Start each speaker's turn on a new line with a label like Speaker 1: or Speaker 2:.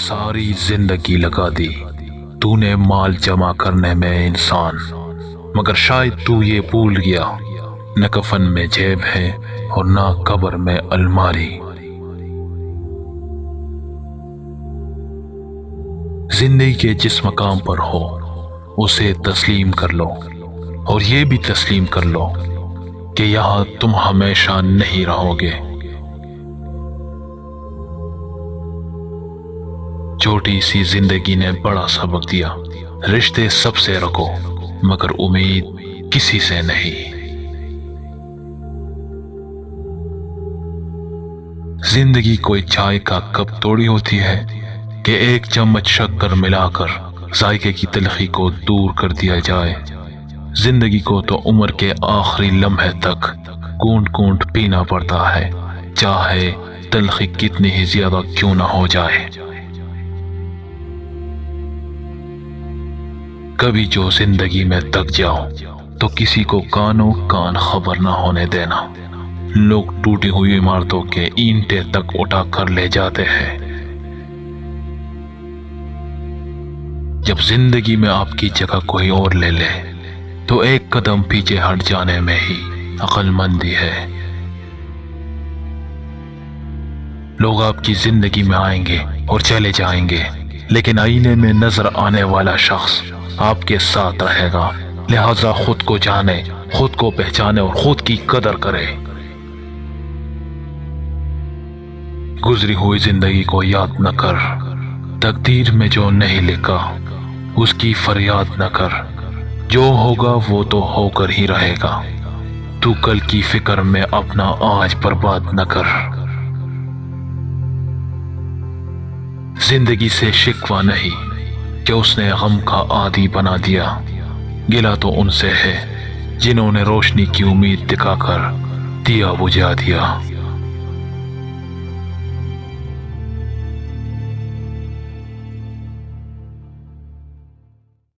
Speaker 1: सारी जिंदगी लगा दी तूने माल जमा करने में इंसान, मगर शायद तू ये भूल गया न कफन में जेब है और ना कब्र में अलमारी। जिंदगी के जिस मकाम पर हो उसे तस्लीम कर लो, और ये भी तस्लीम कर लो कि यहां तुम हमेशा नहीं रहोगे। छोटी सी जिंदगी ने बड़ा सबक दिया, रिश्ते सबसे रखो मगर उम्मीद किसी से नहीं। जिंदगी कोई चाय का कप तोड़ी होती है कि एक चम्मच शक्कर मिलाकर जायके की तलखी को दूर कर दिया जाए। जिंदगी को तो उम्र के आखिरी लम्हे तक कूंट कूंट पीना पड़ता है, चाहे तलखी कितनी ही ज्यादा क्यों ना हो जाए। कभी जो जिंदगी में तक जाओ तो किसी को कानो कान खबर ना होने देना। लोग टूटी हुई इमारतों के ईंटें तक उठा कर ले जाते हैं। जब जिंदगी में आपकी जगह कोई और ले ले तो एक कदम पीछे हट जाने में ही अक्लमंदी है। लोग आपकी जिंदगी में आएंगे और चले जाएंगे, लेकिन आईने में नजर आने वाला शख्स आपके साथ रहेगा। लिहाजा खुद को जाने, खुद को पहचाने और खुद की कदर करे। गुजरी हुई जिंदगी को याद न कर, तकदीर में जो नहीं लिखा उसकी फरियाद न कर। जो होगा वो तो होकर ही रहेगा। तू कल की फिक्र में अपना आज बर्बाद न कर। जिंदगी से शिकवा नहीं कि उसने गम का आदी बना दिया। गिला तो उनसे है जिन्होंने रोशनी की उम्मीद दिखाकर दिया बुझा दिया।